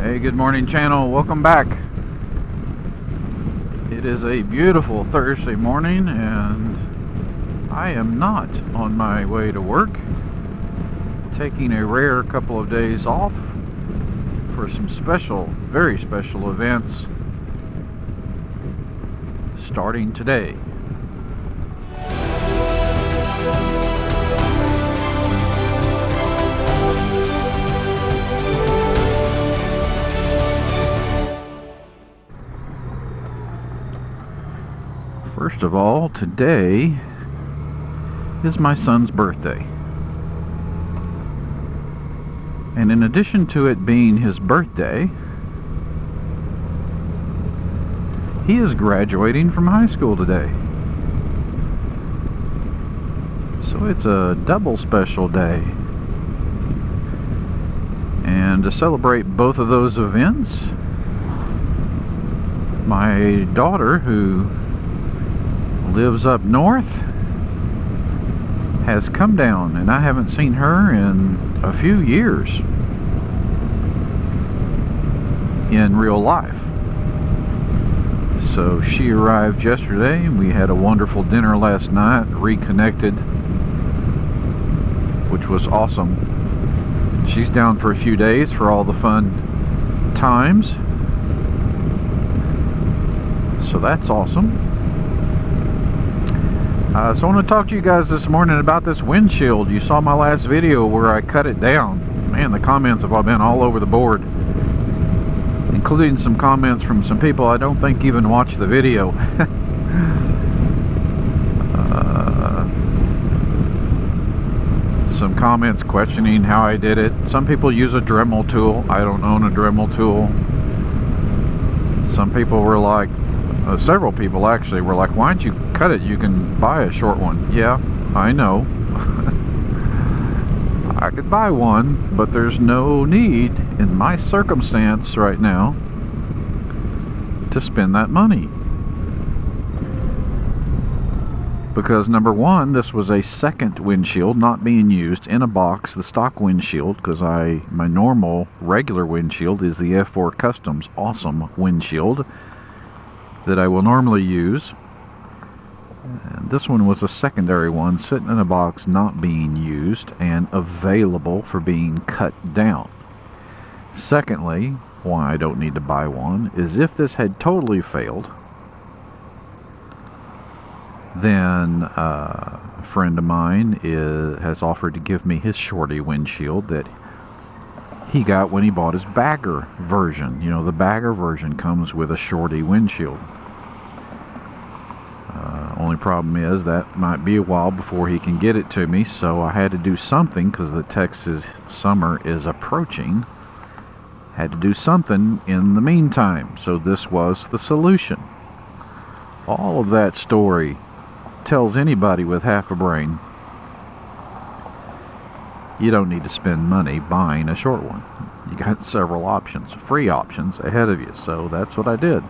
Hey, good morning channel, welcome back. It is a beautiful Thursday morning and I am not on my way to work. Taking a rare couple of days off for some special, very special events starting today. First of all, today is my son's birthday. And in addition to it being his birthday, he is graduating from high school today. So it's a double special day. And to celebrate both of those events, my daughter, who lives up north, has come down, and I haven't seen her in a few years in real life. So she arrived yesterday. We had a wonderful dinner last night, reconnected, which was awesome. She's down for a few days for all the fun times, so that's awesome. So I want to talk to you guys this morning about this windshield. You saw my last video where I cut it down. Man, the comments have all been all over the board, including some comments from some people I don't think even watched the video. Some comments questioning how I did it. Some people use a Dremel tool. I don't own a Dremel tool. Some people were like, several people actually were like, why don't you cut it? You can buy a short one. Yeah, I know. I could buy one, but there's no need in my circumstance right now to spend that money. Because number one, this was a second windshield not being used in a box, the stock windshield, because my normal regular windshield is the F4 Customs awesome windshield that I will normally use. And this one was a secondary one sitting in a box not being used and available for being cut down. Secondly, why I don't need to buy one is if this had totally failed, then a friend of mine has offered to give me his shorty windshield that he got when he bought his bagger version. You know, the bagger version comes with a shorty windshield. Only problem is that might be a while before he can get it to me, so I had to do something because the Texas summer is approaching. Had to do something in the meantime, so this was the solution. All of that story tells anybody with half a brain you don't need to spend money buying a short one. You got several options, free options ahead of you, so that's what I did.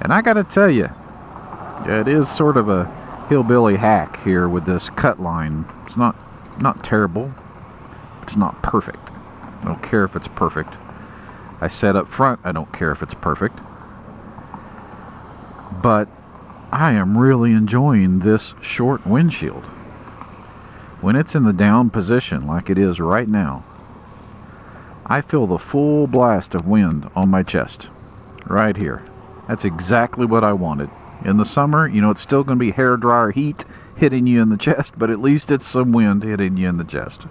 And I gotta tell you, it is sort of a hillbilly hack here with this cut line. It's not terrible, it's not perfect. I don't care if it's perfect. I said up front, I don't care if it's perfect. But I am really enjoying this short windshield. When it's in the down position like it is right now, I feel the full blast of wind on my chest right here. That's exactly what I wanted. In the summer, you know, it's still going to be hairdryer heat hitting you in the chest, but at least it's some wind hitting you in the chest.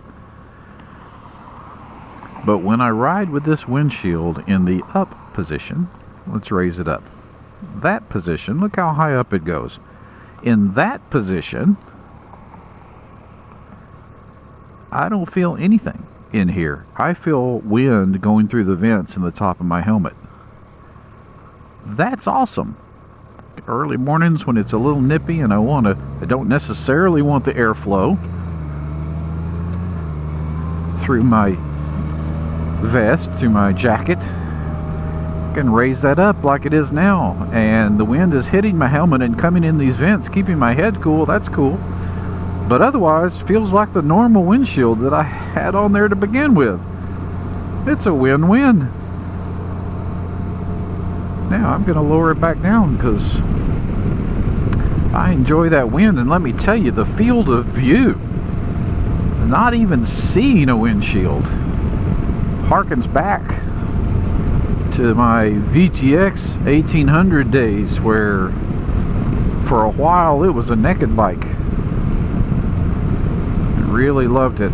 But when I ride with this windshield in the up position, let's raise it up. That position, look how high up it goes. In that position, I don't feel anything in here. I feel wind going through the vents in the top of my helmet. That's awesome. Early mornings when it's a little nippy and I don't necessarily want the airflow through my vest, through my jacket. I can raise that up like it is now, and the wind is hitting my helmet and coming in these vents, keeping my head cool. That's cool. But otherwise, feels like the normal windshield that I had on there to begin with. It's a win-win. Now I'm going to lower it back down because I enjoy that wind. And let me tell you, the field of view, not even seeing a windshield, harkens back to my VTX 1800 days, where for a while it was a naked bike. I really loved it,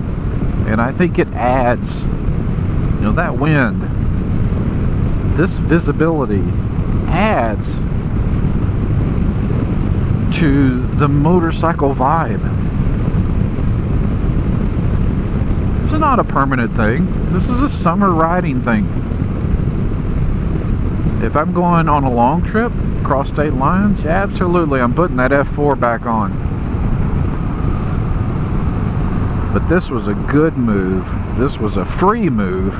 and I think it adds, you know, that wind, this visibility adds to the motorcycle vibe. This is not a permanent thing. This is a summer riding thing. If I'm going on a long trip across state lines, yeah, absolutely, I'm putting that F4 back on. But this was a good move. This was a free move.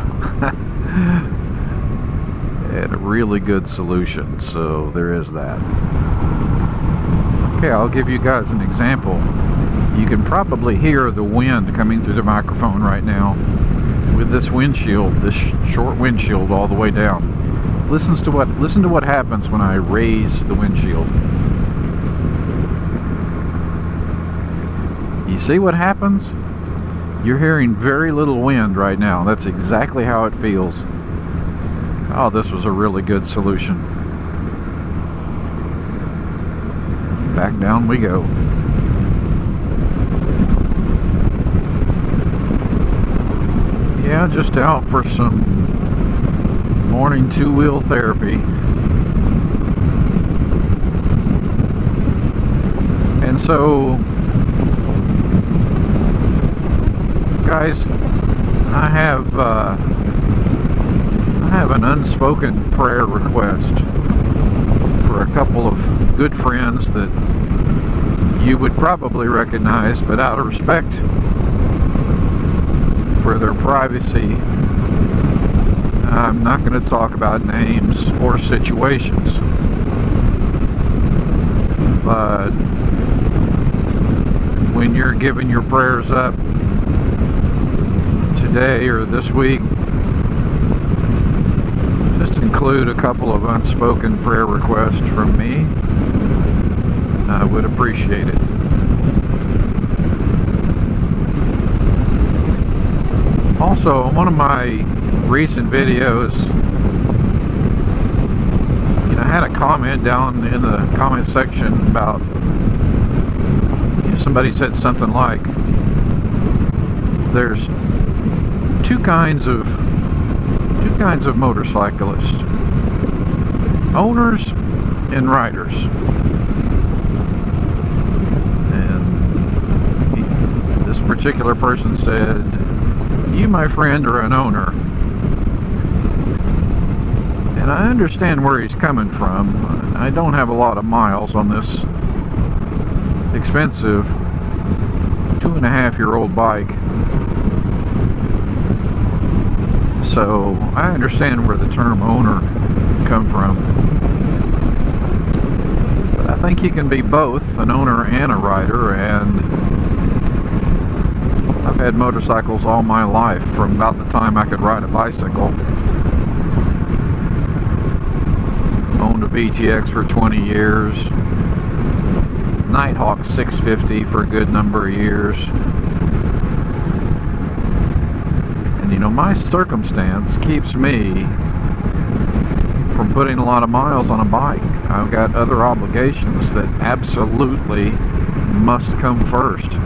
And a really good solution. So there is that. Okay, I'll give you guys an example. You can probably hear the wind coming through the microphone right now with this windshield, this short windshield all the way down. Listen to what happens when I raise the windshield. You see what happens? You're hearing very little wind right now. That's exactly how it feels. Oh, this was a really good solution. Back down we go. Yeah, just out for some morning two-wheel therapy. And so, guys, I have an unspoken prayer request for a couple of good friends that you would probably recognize, but out of respect for their privacy, I'm not going to talk about names or situations. But when you're giving your prayers up today or this week, just include a couple of unspoken prayer requests from me. I would appreciate it. Also, one of my recent videos, you know, I had a comment down in the comment section about, you know, somebody said something like, there's two kinds of motorcyclists: owners and riders. And this particular person said, you, my friend, are an owner. And I understand where he's coming from. I don't have a lot of miles on this expensive 2.5-year-old bike. So I understand where the term owner come from. But I think you can be both an owner and a rider, and I've had motorcycles all my life, from about the time I could ride a bicycle. Owned a VTX for 20 years. Nighthawk 650 for a good number of years. And you know, my circumstance keeps me from putting a lot of miles on a bike. I've got other obligations that absolutely must come first.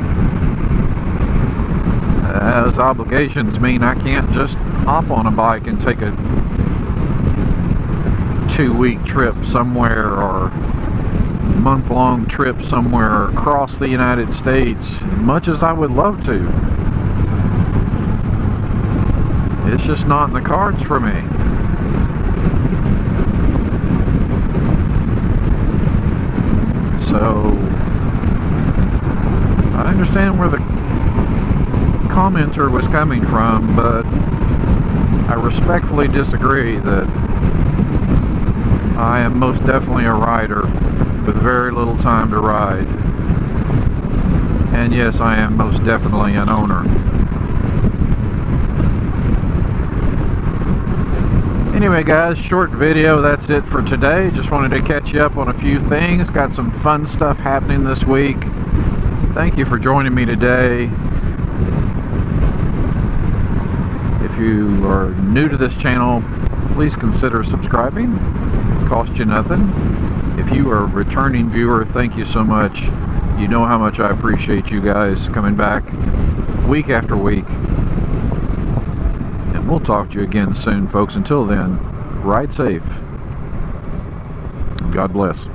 Those obligations mean I can't just hop on a bike and take a 2-week trip somewhere, or month-long trip somewhere across the United States, much as I would love to. It's just not in the cards for me. So I understand where the commenter was coming from, but I respectfully disagree that I am most definitely a rider with very little time to ride. And yes, I am most definitely an owner. Anyway, guys, short video. That's it for today. Just wanted to catch you up on a few things. Got some fun stuff happening this week. Thank you for joining me today. If you are new to this channel, please consider subscribing. It costs you nothing. If you are a returning viewer, thank you so much. You know how much I appreciate you guys coming back week after week. And we'll talk to you again soon, folks. Until then, ride safe. God bless.